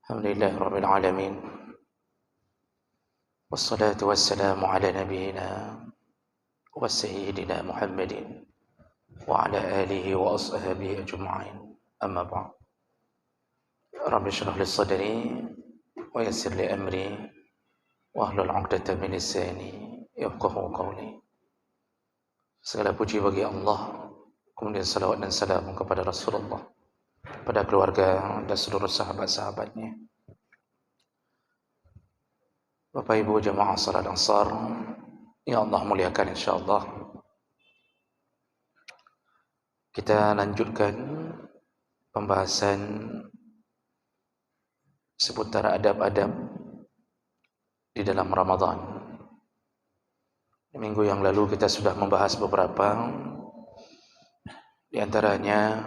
Alhamdulillah Rabbil Alamin. Wassalatu wassalamu ala nabiyyina wa sayyidina Muhammadin wa ala alihi wa ashabihi ajma'in. Amma ba'd. Rabbi shrah li sadri wa yassir li amri wa hlul 'uqdatam min lisani yafqahu qawli. Segala puji bagi Allah, kemudian salawat dan salam kepada Rasulullah, pada keluarga dan seluruh sahabat-sahabatnya. Bapak Ibu jemaah salat Ansar yang Allah muliakan, insyaallah kita lanjutkan pembahasan seputar adab-adab di dalam Ramadan. Minggu yang lalu kita sudah membahas beberapa, di antaranya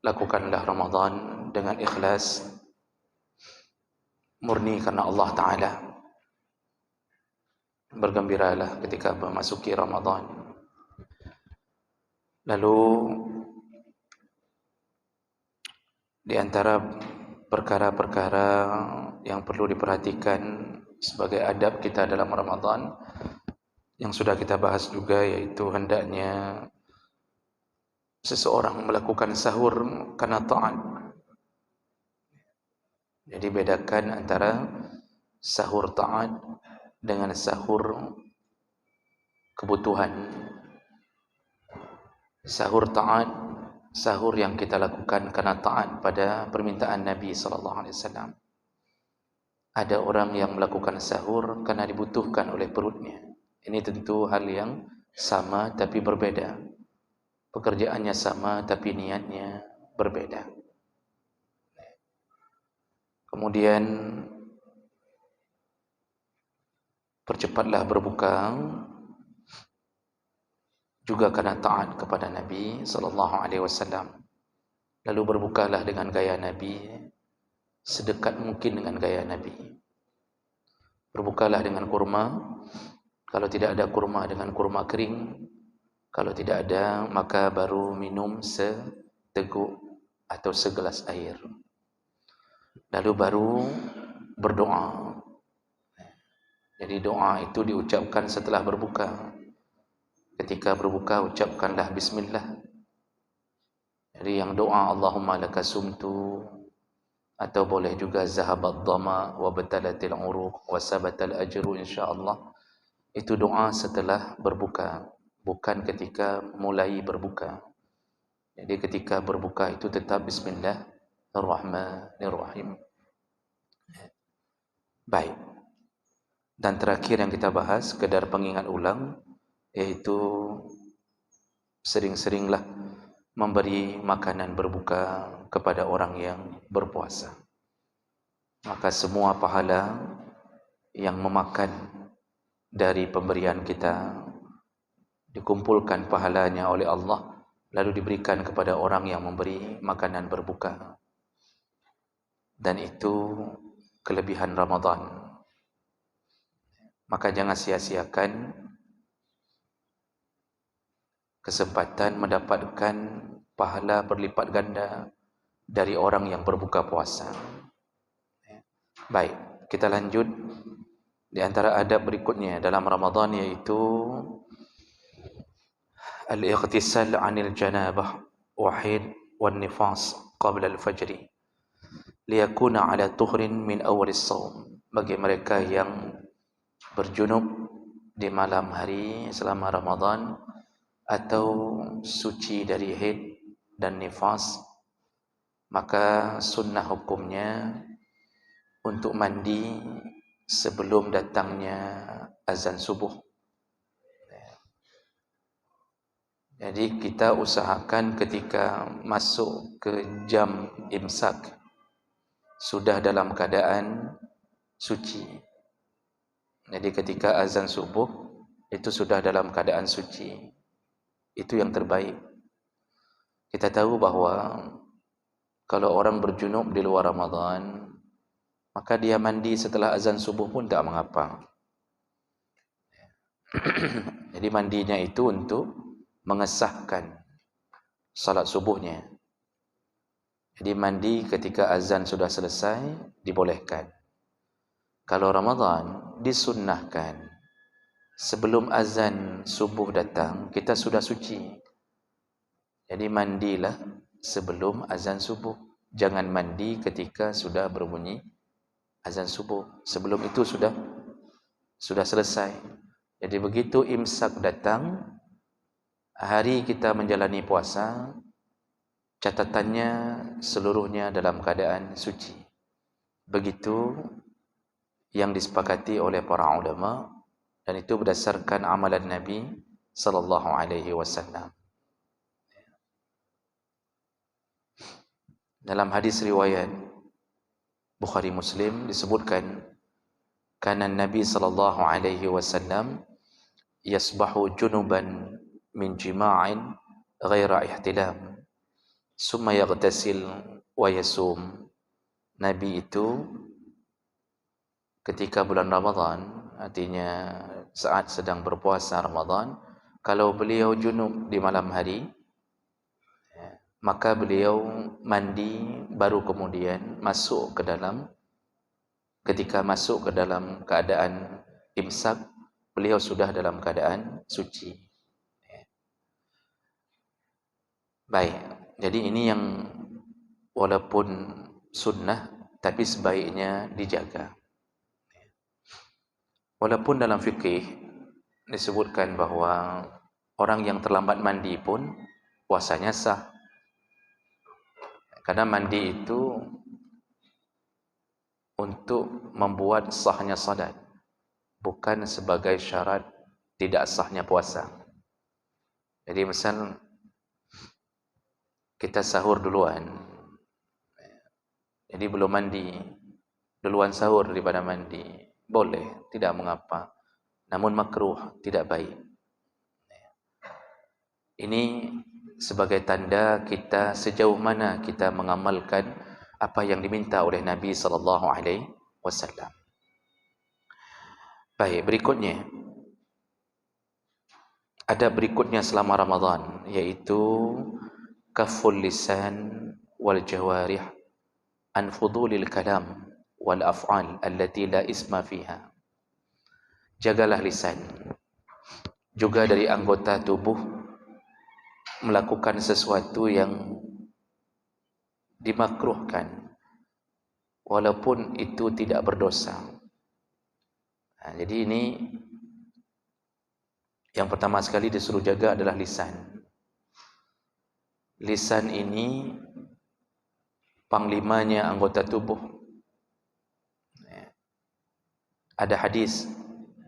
lakukanlah Ramadan dengan ikhlas, murni karena Allah Ta'ala. Bergembiralah ketika memasuki Ramadan. Lalu di antara perkara-perkara yang perlu diperhatikan sebagai adab kita dalam Ramadan, yang sudah kita bahas juga, yaitu hendaknya seseorang melakukan sahur karena ta'at. Jadi bedakan antara sahur ta'at dengan sahur kebutuhan. Sahur ta'at, sahur yang kita lakukan karena ta'at pada permintaan Nabi SAW. Ada orang yang melakukan sahur karena dibutuhkan oleh perutnya. Ini tentu hal yang sama tapi berbeda. Pekerjaannya sama tapi niatnya berbeda. Kemudian percepatlah berbuka juga karena taat kepada Nabi SAW. Lalu berbukalah dengan gaya Nabi, sedekat mungkin dengan gaya Nabi. Berbukalah dengan kurma, kalau tidak ada kurma dengan kurma kering, kalau tidak ada maka baru minum seteguk atau segelas air. Lalu baru berdoa. Jadi doa itu diucapkan setelah berbuka. Ketika berbuka ucapkanlah bismillah. Jadi yang doa Allahumma laka sumtu, atau boleh juga zahabat dhama wa batalatil uruq wa sabatal ajru insyaallah. Itu doa setelah berbuka, bukan ketika mulai berbuka. Jadi ketika berbuka itu tetap bismillahirrahmanirrahim. Baik. Dan terakhir yang kita bahas, sekedar pengingat ulang, yaitu sering-seringlah memberi makanan berbuka kepada orang yang berpuasa. Maka semua pahala yang memakan dari pemberian kita dikumpulkan pahalanya oleh Allah, lalu diberikan kepada orang yang memberi makanan berbuka. Dan itu kelebihan Ramadan. Maka jangan sia-siakan kesempatan mendapatkan pahala berlipat ganda dari orang yang berbuka puasa. Baik, kita lanjut. Di antara adab berikutnya dalam Ramadan, yaitu al-ightisal 'anil janabah wahid wan nifas qabla al-fajr liyakuna 'ala tuhrin min awal as-shaum. Bagi mereka yang berjunub di malam hari selama Ramadan, atau suci dari haid dan nifas, maka sunnah hukumnya untuk mandi sebelum datangnya azan subuh. Jadi kita usahakan ketika masuk ke jam imsak sudah dalam keadaan suci. Jadi ketika azan subuh itu sudah dalam keadaan suci. Itu yang terbaik. Kita tahu bahwa kalau orang berjunub di luar Ramadan, maka dia mandi setelah azan subuh pun tak mengapa. Jadi mandinya itu untuk mengesahkan salat subuhnya. Jadi mandi ketika azan sudah selesai dibolehkan. Kalau Ramadan disunnahkan sebelum azan subuh datang kita sudah suci. Jadi mandilah sebelum azan subuh. Jangan mandi ketika sudah berbunyi azan subuh. Sebelum itu sudah selesai. Jadi begitu imsak datang, hari kita menjalani puasa, catatannya seluruhnya dalam keadaan suci. Begitu yang disepakati oleh para ulama, dan itu berdasarkan amalan Nabi sallallahu alaihi wasallam. Dalam hadis riwayat Bukhari Muslim disebutkan, kana Nabi sallallahu alaihi wasallam yasbahu junuban min jima'in ghaira ihtilam summa yaghtasil wa yasum. Nabi itu ketika bulan Ramadan, artinya saat sedang berpuasa Ramadan, kalau beliau junub di malam hari, maka beliau mandi baru kemudian masuk ke dalam. Ketika masuk ke dalam keadaan imsak, beliau sudah dalam keadaan suci. Baik, jadi ini yang walaupun sunnah tapi sebaiknya dijaga. Walaupun dalam fikih disebutkan bahawa orang yang terlambat mandi pun puasanya sah. Karena mandi itu untuk membuat sahnya salat, bukan sebagai syarat tidak sahnya puasa. Jadi misal kita sahur duluan, jadi belum mandi, duluan sahur daripada mandi, boleh, tidak mengapa. Namun makruh, tidak baik. Ini sebagai tanda kita sejauh mana kita mengamalkan apa yang diminta oleh Nabi sallallahu alaihi wasallam. Baik, berikutnya ada berikutnya selama Ramadan, yaitu kaful lisan wal jawarih an fudulil kalam wal af'al allati la isma fiha. Jagalah lisan juga dari anggota tubuh melakukan sesuatu yang dimakruhkan walaupun itu tidak berdosa. Jadi ini yang pertama sekali disuruh jaga adalah lisan. Lisan ini panglimanya anggota tubuh. Ada hadis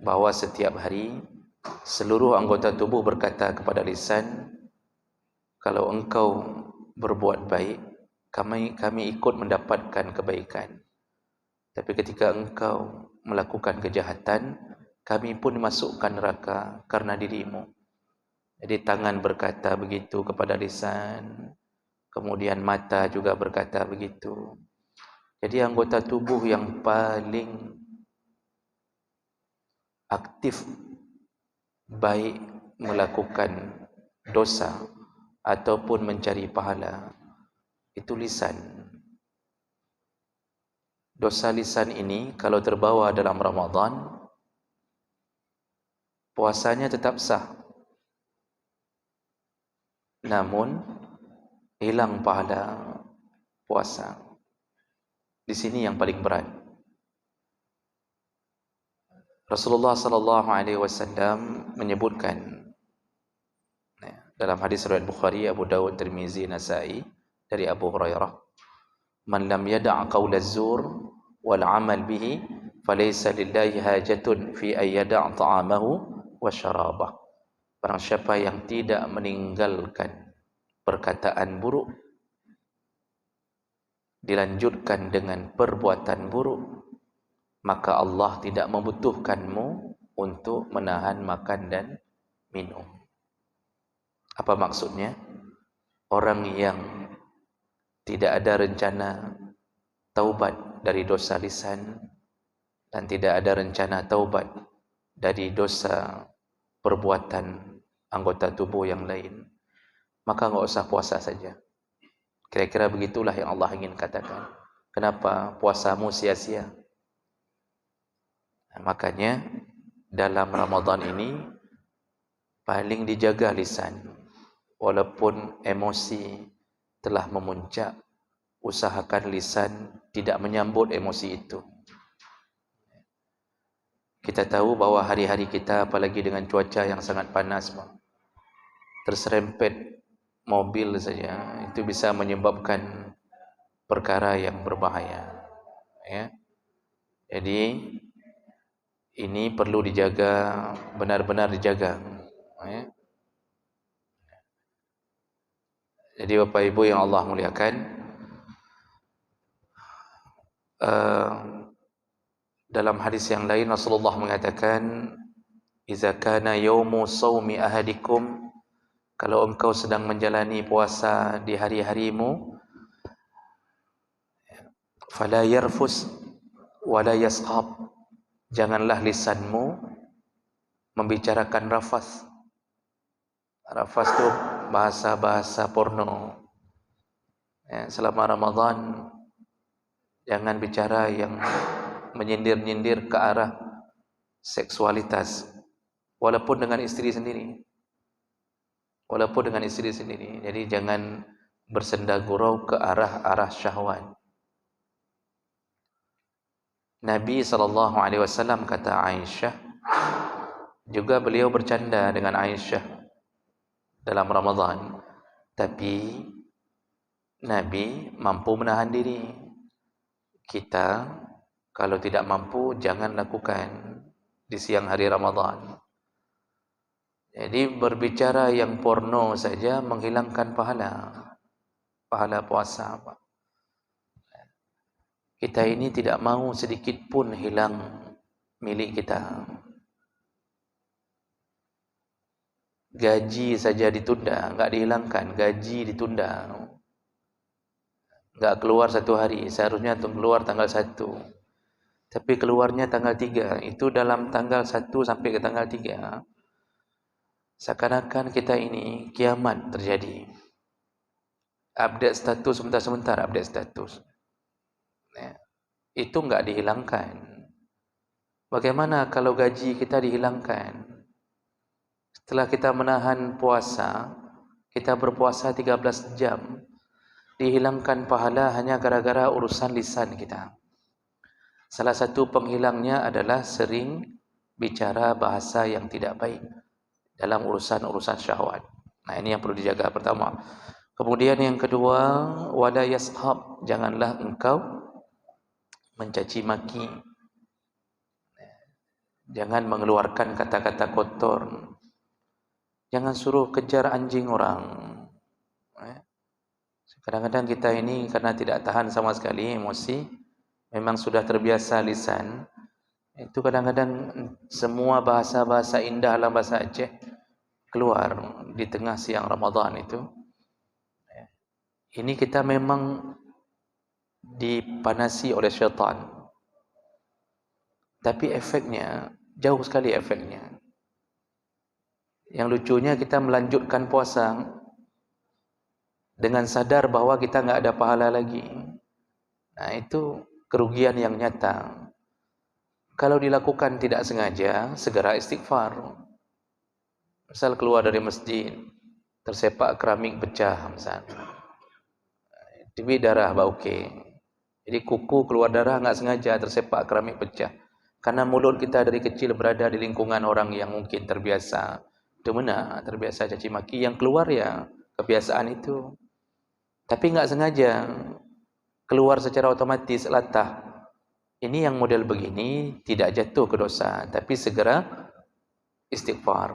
bahawa setiap hari seluruh anggota tubuh berkata kepada lisan, kalau engkau berbuat baik, kami ikut mendapatkan kebaikan. Tapi ketika engkau melakukan kejahatan, kami pun masukkan neraka karena dirimu. Jadi tangan berkata begitu kepada lisan, kemudian mata juga berkata begitu. Jadi anggota tubuh yang paling aktif baik melakukan dosa ataupun mencari pahala itu lisan. Dosa lisan ini kalau terbawa dalam Ramadan, puasanya tetap sah, namun hilang pahala puasa. Di sini yang paling berat. Rasulullah sallallahu alaihi wasallam menyebutkan dalam hadis riwayat Bukhari, Abu Dawud, Tirmizi, Nasa'i dari Abu Hurairah, man lam yada' qaul az-zur wal 'amal bihi falaysa lillahi hajatun fi ay yada' ta'amahu wa syarabah. Barang siapa yang tidak meninggalkan perkataan buruk dilanjutkan dengan perbuatan buruk, maka Allah tidak membutuhkanmu untuk menahan makan dan minum. Apa maksudnya? Orang yang tidak ada rencana taubat dari dosa lisan dan tidak ada rencana taubat dari dosa perbuatan anggota tubuh yang lain, maka enggak usah puasa saja. Kira-kira begitulah yang Allah ingin katakan. Kenapa puasamu sia-sia? Nah, makanya dalam Ramadan ini paling dijaga lisan. Walaupun emosi telah memuncak, usahakan lisan tidak menyambut emosi itu. Kita tahu bahwa hari-hari kita, apalagi dengan cuaca yang sangat panas, terserempet mobil saja, itu bisa menyebabkan perkara yang berbahaya. Ya. Jadi ini perlu dijaga, benar-benar dijaga. Ya. Jadi Bapak Ibu yang Allah muliakan, dalam hadis yang lain Rasulullah mengatakan, "Idza kana yaumu shaumi ahadikum," kalau engkau sedang menjalani puasa di hari-harimu, "fala yarfus wala yaskhab," janganlah lisanmu membicarakan rafas. Rafas itu bahasa-bahasa porno. Ya, selama Ramadan jangan bicara yang menyindir-nyindir ke arah seksualitas, walaupun dengan istri sendiri. Jadi jangan bersenda gurau ke arah syahwat. Nabi SAW kata Aisyah, juga beliau bercanda dengan Aisyah dalam Ramadan, tapi Nabi mampu menahan diri. Kita kalau tidak mampu, jangan lakukan di siang hari Ramadan. Jadi berbicara yang porno saja menghilangkan pahala puasa. Kita ini tidak mau sedikit pun hilang milik kita. Gaji saja ditunda, enggak dihilangkan, gaji ditunda. Enggak keluar 1 hari, seharusnya keluar tanggal 1. Tapi keluarnya tanggal 3. Itu dalam tanggal 1 sampai ke tanggal 3. Seakan-akan kita ini kiamat terjadi. Update status sebentar-sebentar, update status. Ya. Itu enggak dihilangkan. Bagaimana kalau gaji kita dihilangkan? Setelah kita menahan puasa, kita berpuasa 13 jam, dihilangkan pahala hanya gara-gara urusan lisan kita. Salah satu penghilangnya adalah sering bicara bahasa yang tidak baik dalam urusan syahwat. Nah, ini yang perlu dijaga pertama. Kemudian yang kedua, wala yashab, janganlah engkau mencaci maki. Jangan mengeluarkan kata-kata kotor. Jangan suruh kejar anjing orang. Kadang-kadang kita ini karena tidak tahan sama sekali emosi, memang sudah terbiasa lisan. Itu kadang-kadang semua bahasa-bahasa indah dalam bahasa Aceh keluar di tengah siang Ramadan itu. Ini kita memang dipanasi oleh syaitan. Tapi efeknya, jauh sekali efeknya. Yang lucunya kita melanjutkan puasa dengan sadar bahwa kita enggak ada pahala lagi. Nah, itu kerugian yang nyata. Kalau dilakukan tidak sengaja, segera istighfar. Misal keluar dari masjid, tersepak keramik pecah misalnya. Tiba darah bauke. Jadi kuku keluar darah enggak sengaja, tersepak keramik pecah. Karena mulut kita dari kecil berada di lingkungan orang yang mungkin terbiasa terbiasa caci maki, yang keluar ya kebiasaan itu. Tapi enggak sengaja, keluar secara otomatis latah. Ini yang model begini tidak jatuh ke dosa, tapi segera istighfar.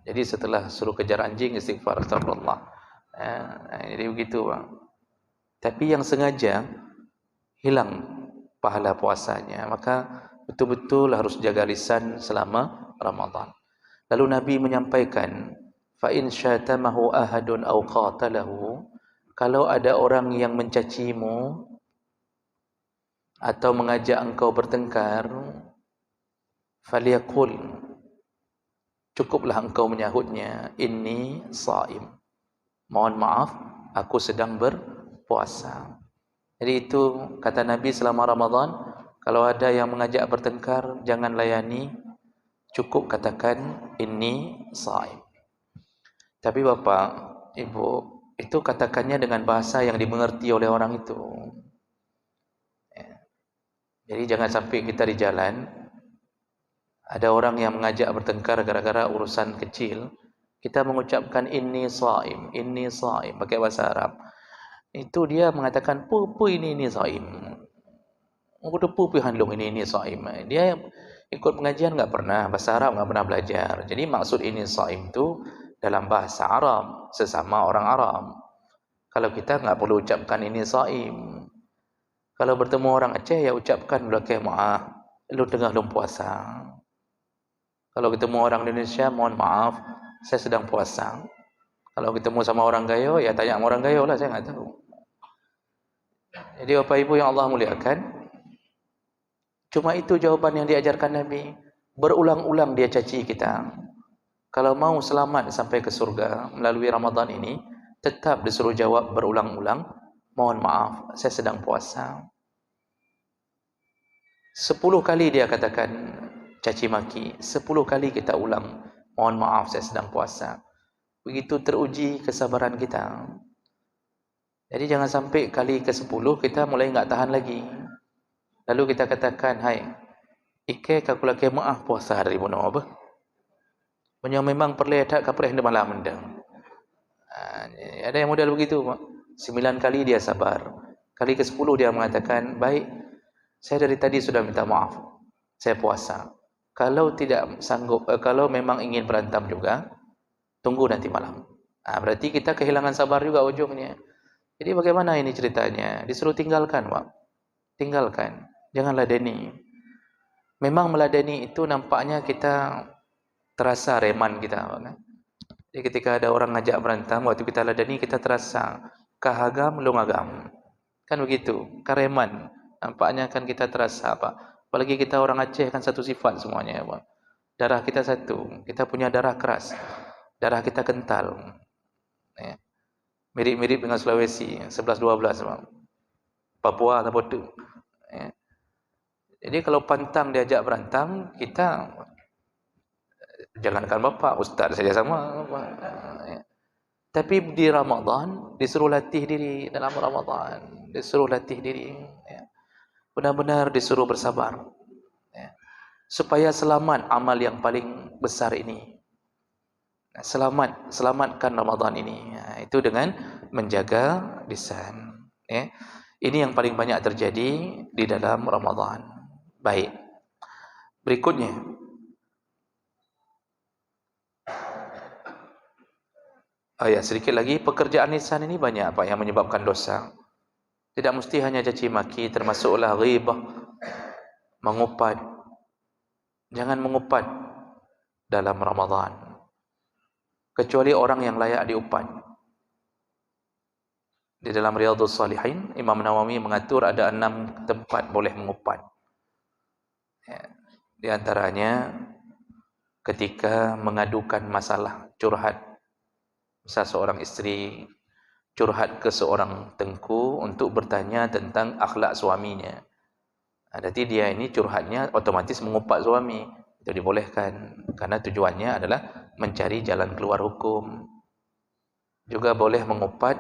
Jadi setelah suruh kejar anjing, istighfar, astagfirullah. Jadi begitu, Bang. Tapi yang sengaja hilang pahala puasanya, maka betul-betul harus jaga lisan selama Ramadan. Lalu Nabi menyampaikan, fa in syatamahu ahadun aw qatalahu, kalau ada orang yang mencacimu atau mengajak engkau bertengkar, falyaqul, cukuplah engkau menyahutnya, inni shaim, mohon maaf, aku sedang puasa. Jadi itu kata Nabi selama Ramadan, kalau ada yang mengajak bertengkar, jangan layani, cukup katakan inni shaim. Tapi Bapak, Ibu, itu katakannya dengan bahasa yang dimengerti oleh orang itu. Jadi jangan sampai kita di jalan ada orang yang mengajak bertengkar gara-gara urusan kecil, kita mengucapkan inni shaim pakai bahasa Arab. Itu dia mengatakan pu ini shaim. Udah pu handung ini shaim. Dia ikut pengajian enggak pernah, bahasa Arab enggak pernah belajar. Jadi maksud ini shaim itu dalam bahasa Arab, sesama orang Arab. Kalau kita enggak perlu ucapkan ini shaim. Kalau bertemu orang Aceh ya ucapkan belakang maaf, lu tengah belum puasa. Kalau ketemu orang Indonesia, mohon maaf, saya sedang puasa. Kalau ketemu sama orang Gayo, ya tanya sama orang Gayo lah, saya enggak tahu. Jadi Bapak Ibu yang Allah muliakan, cuma itu jawaban yang diajarkan Nabi. Berulang-ulang dia caci kita. Kalau mau selamat sampai ke surga melalui Ramadan ini, tetap disuruh jawab berulang-ulang, mohon maaf, saya sedang puasa. 10 kali dia katakan caci maki, 10 kali kita ulang, mohon maaf saya sedang puasa. Begitu teruji kesabaran kita. Jadi jangan sampai kali ke-10 kita mulai enggak tahan lagi. Lalu kita katakan, hai, ike kakulake maaf puasa hari bunuh apa? Punya memang perlihat kapre di malam mendang. Ada yang model begitu, Pak. 9 kali dia sabar. Kali ke-10 dia mengatakan, baik, saya dari tadi sudah minta maaf. Saya puasa. Kalau tidak sanggup, kalau memang ingin berantem juga, tunggu nanti malam. Berarti kita kehilangan sabar juga ujungnya. Jadi bagaimana ini ceritanya? Disuruh tinggalkan, Pak. Tinggalkan. Jangan ladeni. Memang meladeni itu nampaknya kita terasa reman kita, Pak. Jadi ketika ada orang ngajak berantem, waktu kita ladeni kita terasa kahagam lungagam. Kan begitu, kareman. Nampaknya kan kita terasa, Pak. Apalagi kita orang Aceh kan satu sifat semuanya, ya, Pak. Darah kita satu, kita punya darah keras, darah kita kental, ya. Mirip-mirip dengan Sulawesi, 11-12, Pak. Papua atau Botu. Ya. Jadi kalau pantang diajak berantem, kita jangankan bapak, ustaz saja sama, Pak. Ya. Tapi di Ramadan disuruh latih diri dalam Ramadan, disuruh latih diri, ya. Benar-benar disuruh bersabar, ya. Supaya selamat amal yang paling besar ini. Selamatkan Ramadan ini, ya. Itu dengan menjaga lisan, ya. Ini yang paling banyak terjadi di dalam Ramadan. Baik. Berikutnya, sedikit lagi, pekerjaan lisan ini banyak Pak yang menyebabkan dosa. Tidak mesti hanya caci maki, termasuklah ghibah, mengupat. Jangan mengupat dalam Ramadan, kecuali orang yang layak diupat. Di dalam Riyadhus Shalihin, Imam Nawawi mengatur ada 6 tempat boleh mengupat. Ya. Di antaranya ketika mengadukan masalah, curhat. Misal seorang istri curhat ke seorang tengku untuk bertanya tentang akhlak suaminya. Jadi dia ini curhatnya otomatis mengupat suami. Itu dibolehkan karena tujuannya adalah mencari jalan keluar hukum. Juga boleh mengupat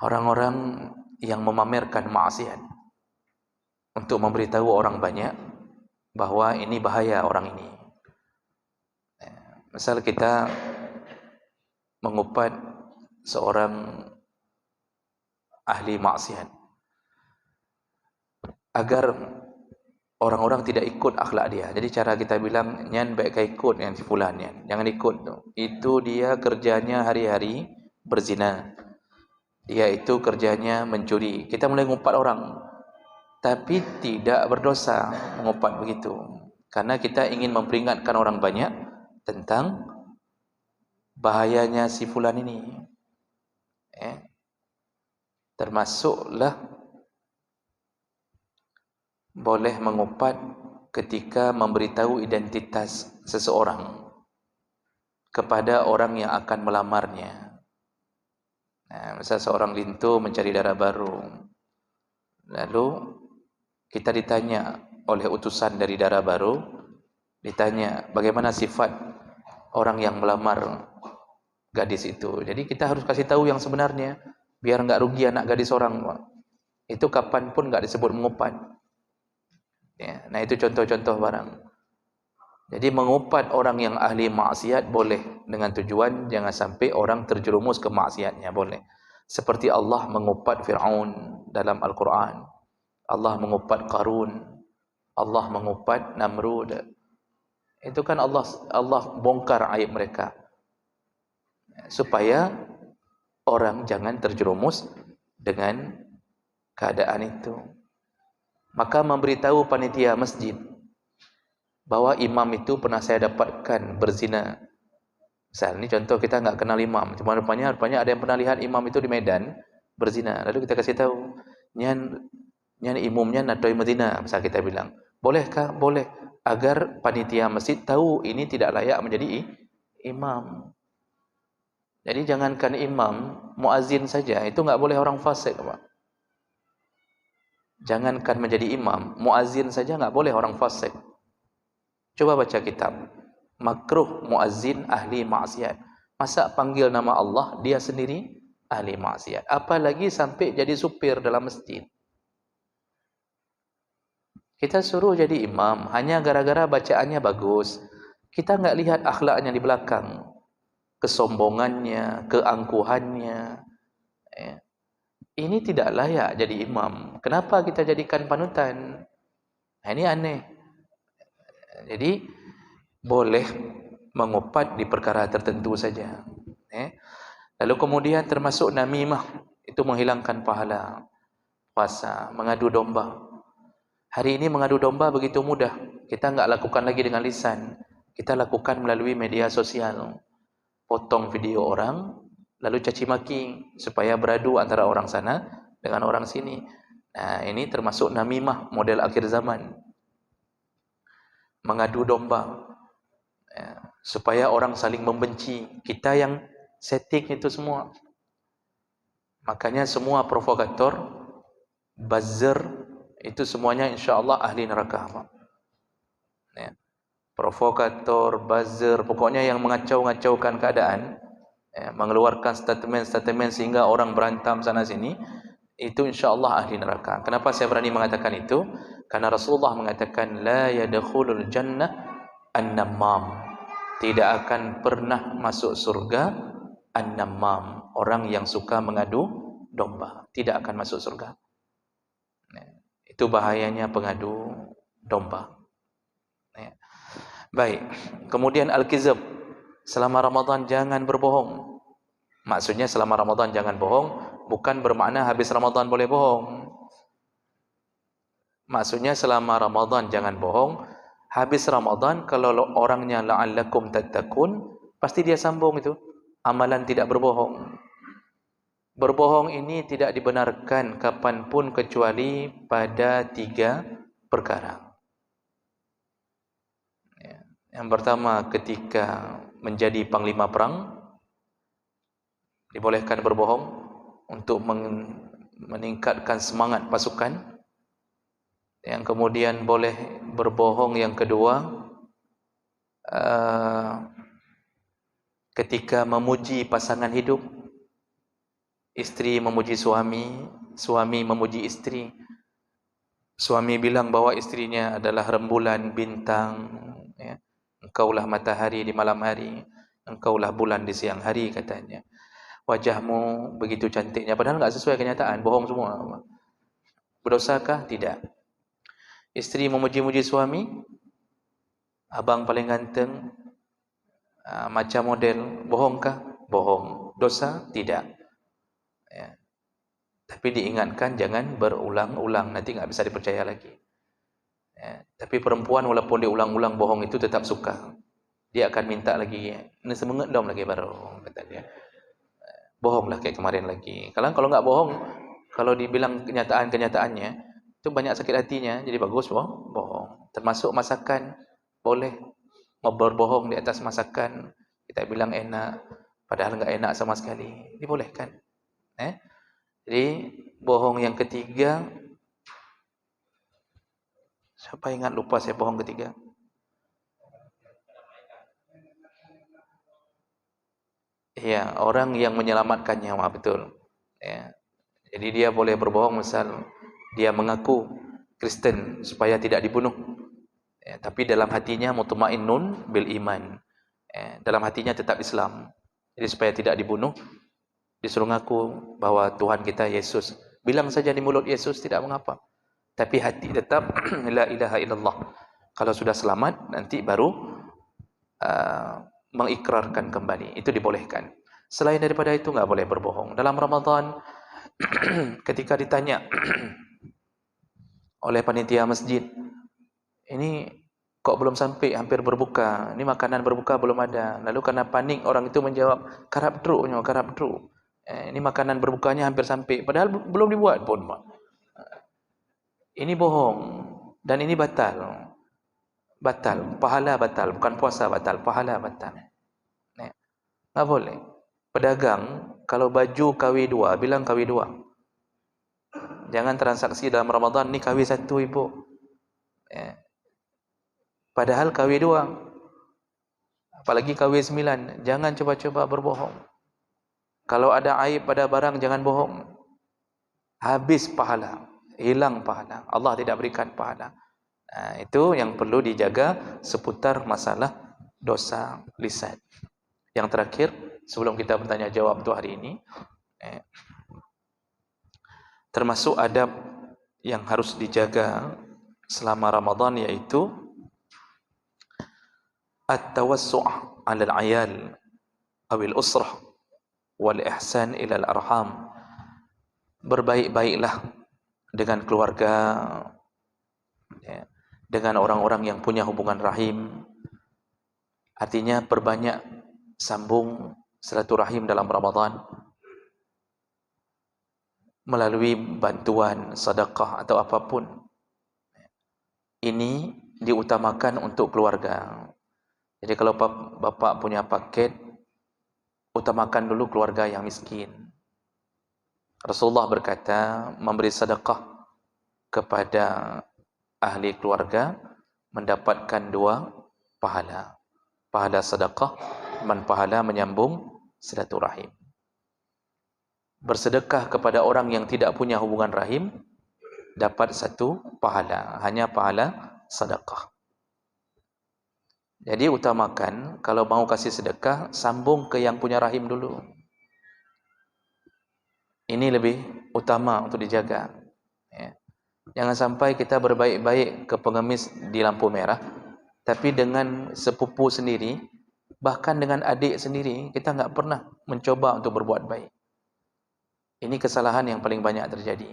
orang-orang yang memamerkan maksiat untuk memberitahu orang banyak bahwa ini bahaya orang ini. Misal kita mengupat seorang ahli maksiat agar orang-orang tidak ikut akhlak dia. Jadi cara kita bilang, nyan baik kau ikut yang si fulan nyan. Jangan ikut tu. Itu dia kerjanya hari-hari berzina. Dia itu kerjanya mencuri. Kita mulai ngumpat orang, tapi tidak berdosa mengumpat begitu. Karena kita ingin memperingatkan orang banyak tentang bahayanya si fulan ini. Termasuklah boleh mengupat ketika memberitahu identitas seseorang kepada orang yang akan melamarnya. Misal seorang lintu mencari darah baru, lalu kita ditanya oleh utusan dari darah baru, ditanya bagaimana sifat orang yang melamar gadis itu. Jadi kita harus kasih tahu yang sebenarnya, biar nggak rugi anak gadis orang, Pak. Itu kapanpun nggak disebut mengupat. Ya, nah itu contoh-contoh barang. Jadi mengupat orang yang ahli maksiat boleh, dengan tujuan jangan sampai orang terjerumus ke maksiatnya, boleh. Seperti Allah mengupat Fir'aun dalam Al-Quran, Allah mengupat Qarun, Allah mengupat Namrud. Itu kan Allah bongkar aib mereka, supaya orang jangan terjerumus dengan keadaan itu. Maka memberitahu panitia masjid bahwa imam itu pernah saya dapatkan berzina. Misal ini contoh, kita nggak kenal imam, cuma rupanya ada yang pernah lihat imam itu di Medan berzina. Lalu kita kasih tahu, nyan imumnya natoi berzina. Misal kita bilang, bolehkah? Boleh, agar panitia masjid tahu ini tidak layak menjadi imam. Jadi jangankan imam, muazin saja itu nggak boleh orang fasik, Pak. Jangankan menjadi imam, muazin saja nggak boleh orang fasik. Coba baca kitab, makruh muazin ahli maksiat. Masa panggil nama Allah, dia sendiri ahli maksiat. Apalagi sampai jadi supir dalam masjid. Kita suruh jadi imam hanya gara-gara bacaannya bagus. Kita nggak lihat akhlaknya di belakang, kesombongannya, keangkuhannya. Ini tidak layak jadi imam. Kenapa kita jadikan panutan? Nah, ini aneh. Jadi boleh mengupat di perkara tertentu saja. Lalu kemudian termasuk namimah, itu menghilangkan pahala puasa, mengadu domba. Hari ini mengadu domba begitu mudah. Kita enggak lakukan lagi dengan lisan. Kita lakukan melalui media sosial. Potong video orang, lalu caci maki supaya beradu antara orang sana dengan orang sini. Nah, ini termasuk namimah model akhir zaman. Mengadu domba, ya, supaya orang saling membenci. Kita yang setting itu semua. Makanya semua provokator, buzzer, itu semuanya insyaAllah ahli neraka. Ya. Provokator, buzzer, pokoknya yang mengacau-ngacaukan keadaan, ya, mengeluarkan statement-statement sehingga orang berantam sana sini, itu insyaAllah ahli neraka. Kenapa saya berani mengatakan itu? Karena Rasulullah mengatakan, la yadkhulul jannah an-nammam. Tidak akan pernah masuk surga an-nammam, orang yang suka mengadu domba. Tidak akan masuk surga. Itu bahayanya pengadu domba. Baik. Kemudian al-kizab. Selama Ramadan jangan berbohong. Maksudnya selama Ramadan jangan bohong, bukan bermakna habis Ramadan boleh bohong. Maksudnya selama Ramadan jangan bohong. Habis Ramadan kalau orangnya la'allakum tattaqun, pasti dia sambung itu amalan tidak berbohong. Berbohong ini tidak dibenarkan kapanpun kecuali pada 3 perkara. Yang pertama, ketika menjadi panglima perang, dibolehkan berbohong untuk meningkatkan semangat pasukan. Yang kemudian boleh berbohong yang kedua, ketika memuji pasangan hidup. Istri memuji suami, suami memuji istri. Suami bilang bahwa istrinya adalah rembulan, bintang, ya. Engkaulah matahari di malam hari, engkaulah bulan di siang hari, katanya. Wajahmu begitu cantiknya, padahal enggak sesuai kenyataan, bohong semua. Berdosakah? Tidak. Istri memuji-muji suami, abang paling ganteng, macam model, bohongkah? Bohong. Dosa? Tidak. Ya. Tapi diingatkan jangan berulang-ulang, nanti enggak bisa dipercaya lagi. Ya. Tapi perempuan walaupun diulang-ulang bohong itu tetap suka. Dia akan minta lagi, ini semangat dong lagi baru, kata dia. Bohonglah kayak kemarin lagi. Kalau enggak bohong, kalau dibilang kenyataannya, itu banyak sakit hatinya, jadi bagus bohong. Termasuk masakan, boleh berbohong di atas masakan. Kita bilang enak, padahal enggak enak sama sekali. Dibolehkan. Jadi bohong yang ketiga, siapa ingat, lupa saya bohong ketiga. Ya, orang yang menyelamatkan nyawa, betul. Ya. Jadi dia boleh berbohong, misal dia mengaku Kristen supaya tidak dibunuh. Ya, tapi dalam hatinya mutmainnun bil iman. Ya, dalam hatinya tetap Islam. Jadi supaya tidak dibunuh, disuruh ngaku bahwa Tuhan kita Yesus. Bilang saja di mulut Yesus tidak mengapa. Tapi hati tetap la ilaha illallah. Kalau sudah selamat, nanti baru mengikrarkan kembali. Itu dibolehkan. Selain daripada itu enggak boleh berbohong. Dalam Ramadan ketika ditanya oleh panitia masjid, ini kok belum sampai, hampir berbuka, ini makanan berbuka belum ada. Lalu karena panik orang itu menjawab, karab truknya, karab truk. Ini makanan berbukanya hampir sampai, padahal belum dibuat pun. Ini bohong dan ini batal. Batal, pahala batal, bukan puasa batal, pahala batal. Enggak boleh. Pedagang kalau baju KW2, bilang KW2. Jangan transaksi dalam Ramadan, ni KW1 ibu. Padahal KW2. Apalagi KW9, jangan coba-coba berbohong. Kalau ada aib pada barang, jangan bohong. Habis pahala, hilang pahala. Allah tidak berikan pahala. Itu yang perlu dijaga seputar masalah dosa lisan. Yang terakhir, sebelum kita bertanya jawab untuk hari ini, termasuk adab yang harus dijaga selama Ramadan, yaitu at-tawassu' 'ala al-'ayal awil usrah wal ihsan ila al-arham. Berbaik-baiklah dengan keluarga, dengan orang-orang yang punya hubungan rahim. Artinya perbanyak sambung silaturahim dalam Ramadan melalui bantuan, sedekah atau apapun. Ini diutamakan untuk keluarga. Jadi kalau bapak punya paket, utamakan dulu keluarga yang miskin. Rasulullah berkata, memberi sedekah kepada ahli keluarga mendapatkan 2 pahala. Pahala sedekah dan pahala menyambung silaturahim. Bersedekah kepada orang yang tidak punya hubungan rahim dapat 1 pahala, hanya pahala sedekah. Jadi utamakan kalau mau kasih sedekah, sambung ke yang punya rahim dulu. Ini lebih utama untuk dijaga. Jangan sampai kita berbaik-baik ke pengemis di lampu merah, tapi dengan sepupu sendiri, bahkan dengan adik sendiri, kita enggak pernah mencoba untuk berbuat baik. Ini kesalahan yang paling banyak terjadi.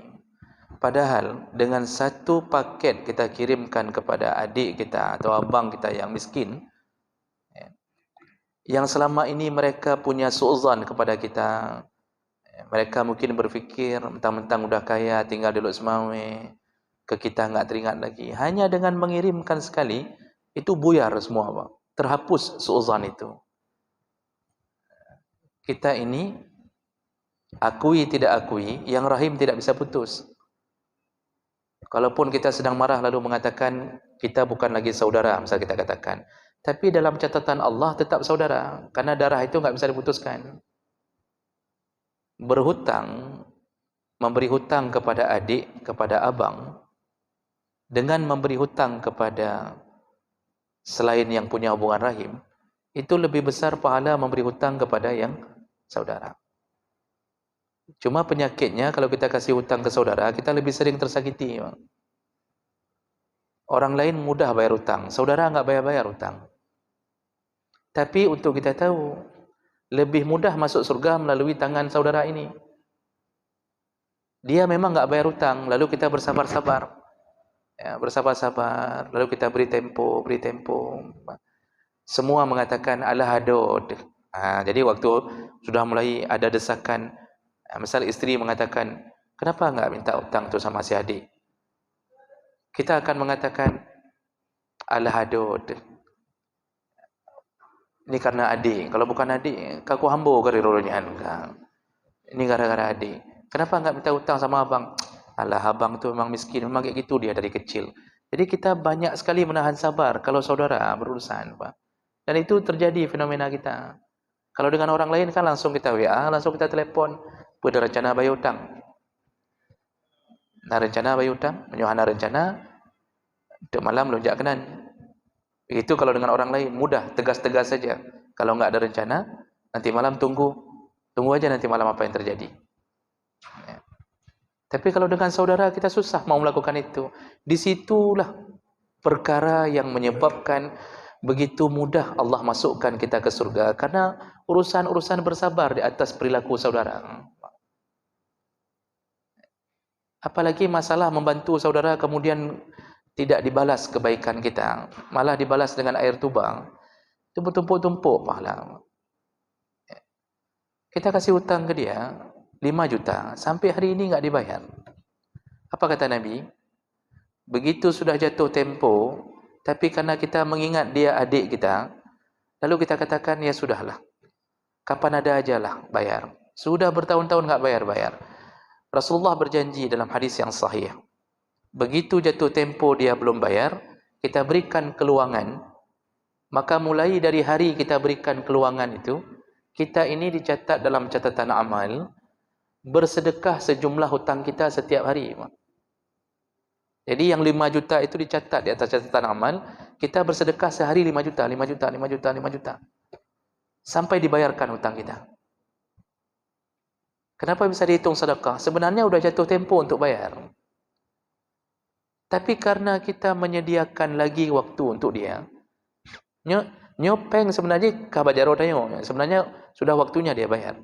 Padahal dengan 1 paket kita kirimkan kepada adik kita atau abang kita yang miskin, yang selama ini mereka punya suuzan kepada kita, mereka mungkin berfikir mentang-mentang udah kaya, tinggal di Lok Semawe, ke kita enggak teringat lagi. Hanya dengan mengirimkan sekali, itu buyar semua, Pak. Terhapus suuzan itu. Kita ini akui tidak akui, yang rahim tidak bisa putus. Kalaupun kita sedang marah lalu mengatakan kita bukan lagi saudara, misal kita katakan, tapi dalam catatan Allah tetap saudara, karena darah itu enggak bisa diputuskan. Berhutang, memberi hutang kepada adik, kepada abang, dengan memberi hutang kepada selain yang punya hubungan rahim, itu lebih besar pahala memberi hutang kepada yang saudara. Cuma penyakitnya kalau kita kasih hutang ke saudara, kita lebih sering tersakiti. Orang lain mudah bayar hutang, saudara enggak bayar-bayar hutang. Tapi untuk kita tahu, lebih mudah masuk surga melalui tangan saudara ini. Dia memang enggak bayar hutang, lalu kita bersabar-sabar. Ya, bersabar-sabar, lalu kita beri tempo. Semua mengatakan alah hadod. Jadi waktu sudah mulai ada desakan, misal isteri mengatakan, kenapa enggak minta hutang tu sama si adik? Kita akan mengatakan alah hadod. Ini karena adik. Kalau bukan adik, kaku hambo kari roronya. Ini gara-gara adik. Kenapa enggak minta hutang sama abang? Alah, abang tu memang miskin, memang kayak gitu dia dari kecil. Jadi kita banyak sekali menahan sabar kalau saudara berurusan, Pak. Dan itu terjadi fenomena kita. Kalau dengan orang lain kan langsung kita WA, langsung kita telepon, pada rencana bayar hutang. Nah, rencana bayar hutang, menyuhana rencana untuk malam lonjak kanan. Itu kalau dengan orang lain mudah, tegas-tegas saja. Kalau enggak ada rencana, nanti malam tunggu aja nanti malam apa yang terjadi. Ya. Tapi kalau dengan saudara kita susah mau melakukan itu. Disitulah perkara yang menyebabkan begitu mudah Allah masukkan kita ke surga, karena urusan-urusan bersabar di atas perilaku saudara. Apalagi masalah membantu saudara kemudian tidak dibalas kebaikan kita, malah dibalas dengan air tuba. Itu bertumpuk-tumpuk pahala. Kita kasih hutang ke dia 5 juta, sampai hari ini enggak dibayar. Apa kata Nabi? Begitu sudah jatuh tempo, tapi karena kita mengingat dia adik kita, lalu kita katakan, ya sudahlah, kapan ada ajalah bayar. Sudah bertahun-tahun enggak bayar-bayar. Rasulullah berjanji dalam hadis yang sahih, begitu jatuh tempo dia belum bayar, kita berikan keluangan. Maka mulai dari hari kita berikan keluangan itu, kita ini dicatat dalam catatan amal bersedekah sejumlah hutang kita setiap hari. Jadi yang 5 juta itu dicatat di atas catatan amal, kita bersedekah sehari 5 juta, 5 juta, 5 juta, 5 juta. Sampai dibayarkan hutang kita. Kenapa bisa dihitung sedekah? Sebenarnya sudah jatuh tempo untuk bayar. Tapi karena kita menyediakan lagi waktu untuk dia, nyopeng sebenarnya kabajaro tayo, sebenarnya sudah waktunya dia bayar.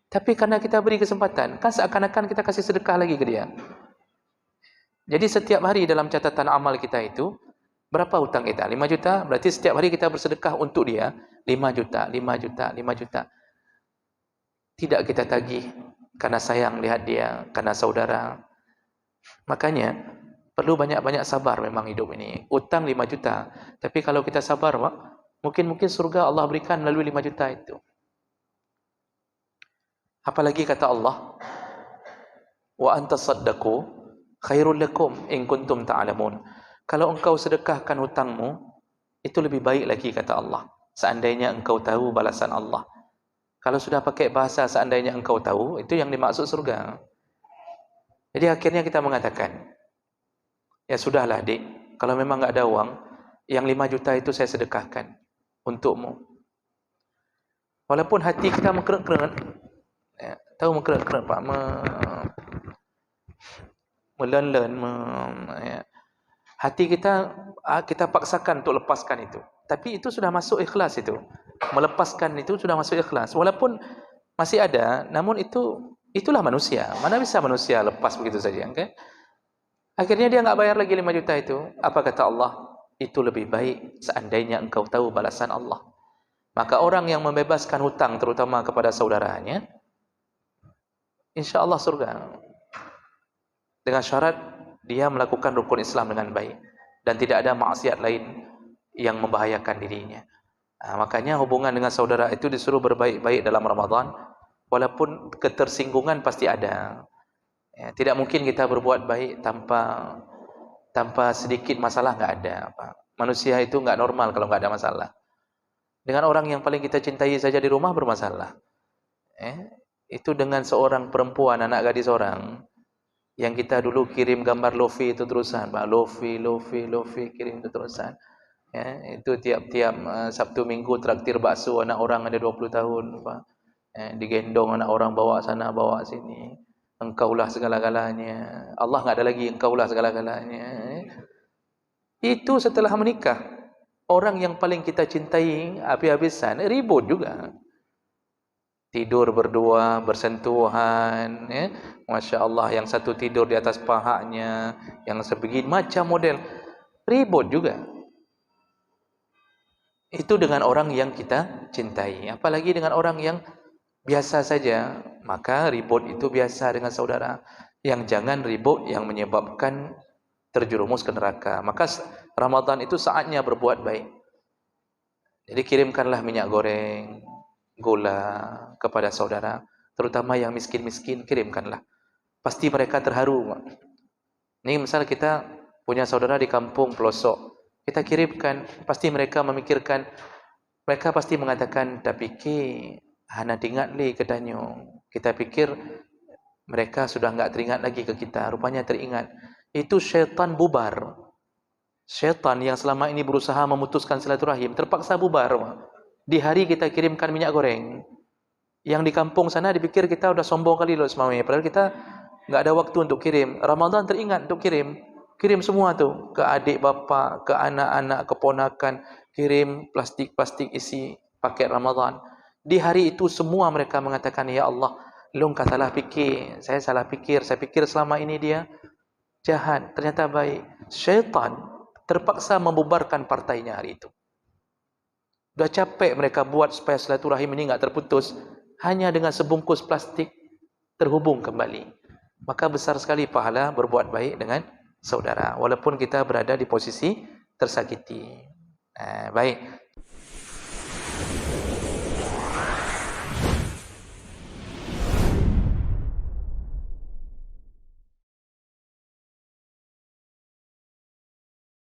Tapi karena kita beri kesempatan, kan seakan-akan kita kasih sedekah lagi ke dia. Jadi setiap hari dalam catatan amal kita itu, berapa hutang kita? 5 juta, berarti setiap hari kita bersedekah untuk dia 5 juta, 5 juta, 5 juta. Tidak kita tagih karena sayang lihat dia, karena saudara. Makanya perlu banyak-banyak sabar memang hidup ini. Utang 5 juta, tapi kalau kita sabar, Pak, mungkin surga Allah berikan melalui 5 juta itu. Apalagi kata Allah, wa antasaddaqu khairul lakum in kuntum ta'lamun. Kalau engkau sedekahkan hutangmu, itu lebih baik lagi kata Allah, seandainya engkau tahu balasan Allah. Kalau sudah pakai bahasa seandainya engkau tahu, itu yang dimaksud surga. Jadi akhirnya kita mengatakan, ya sudahlah dik, kalau memang enggak ada uang, yang 5 juta itu saya sedekahkan untukmu. Walaupun hati kita mengkerut-kerut, ya, tahu mengkerut-kerut Pak, melen-len, ya. Hati kita paksakan untuk lepaskan itu. Tapi itu sudah masuk ikhlas itu. Melepaskan itu sudah masuk ikhlas. Walaupun masih ada, namun itulah manusia. Mana bisa manusia lepas begitu saja, okay? Akhirnya dia enggak bayar lagi 5 juta itu. Apa kata Allah? Itu lebih baik seandainya engkau tahu balasan Allah. Maka orang yang membebaskan hutang terutama kepada saudaranya, insya-Allah surga. Dengan syarat dia melakukan rukun Islam dengan baik dan tidak ada maksiat lain yang membahayakan dirinya. Makanya hubungan dengan saudara itu disuruh berbaik-baik dalam Ramadan, walaupun ketersinggungan pasti ada. Ya, tidak mungkin kita berbuat baik tanpa sedikit masalah, enggak ada. Manusia itu enggak normal kalau enggak ada masalah. Dengan orang yang paling kita cintai saja di rumah bermasalah. Itu dengan seorang perempuan, anak gadis orang yang kita dulu kirim gambar lofi itu terusan, Pak, lofi kirim itu terusan. Ya, itu tiap-tiap Sabtu Minggu traktir bakso anak orang ada 20 tahun, Pak. Digendong anak orang bawa sana bawa sini. Engkaulah segala-galanya. Allah enggak ada lagi, engkaulah segala-galanya. Itu setelah menikah. Orang yang paling kita cintai habis-habisan ribut juga. Tidur berdua, bersentuhan, ya. Masya Allah, yang satu tidur di atas pahanya, yang sebegini macam model. Ribut juga. Itu dengan orang yang kita cintai. Apalagi dengan orang yang biasa saja, maka ribut itu biasa dengan saudara. Yang jangan ribut yang menyebabkan terjerumus ke neraka. Maka Ramadan itu saatnya berbuat baik. Jadi kirimkanlah minyak goreng, gula kepada saudara. terutama yang miskin-miskin, kirimkanlah. Pasti mereka terharu. Ini misal kita punya saudara di kampung pelosok, kita kirimkan, pasti mereka memikirkan, mereka pasti mengatakan, tapi ke hana teringat li kedanyo. Kita pikir mereka sudah enggak teringat lagi ke kita, rupanya teringat. Itu syaitan bubar. Syaitan yang selama ini berusaha memutuskan silaturahim terpaksa bubar. Di hari kita kirimkan minyak goreng, yang di kampung sana dipikir kita udah sombong kali loh semamanya, padahal kita enggak ada waktu untuk kirim. Ramadan teringat untuk kirim. Kirim semua tuh ke adik bapa, ke anak-anak, keponakan, kirim plastik-plastik isi paket Ramadan. Di hari itu semua mereka mengatakan, ya Allah, lu enggak salah fikir, saya salah fikir, saya pikir selama ini dia jahat, ternyata baik. Syaitan terpaksa membubarkan partainya hari itu. Sudah capek mereka buat supaya silaturahim ini enggak terputus, hanya dengan sebungkus plastik terhubung kembali. Maka besar sekali pahala berbuat baik dengan saudara, walaupun kita berada di posisi tersakiti. Baik.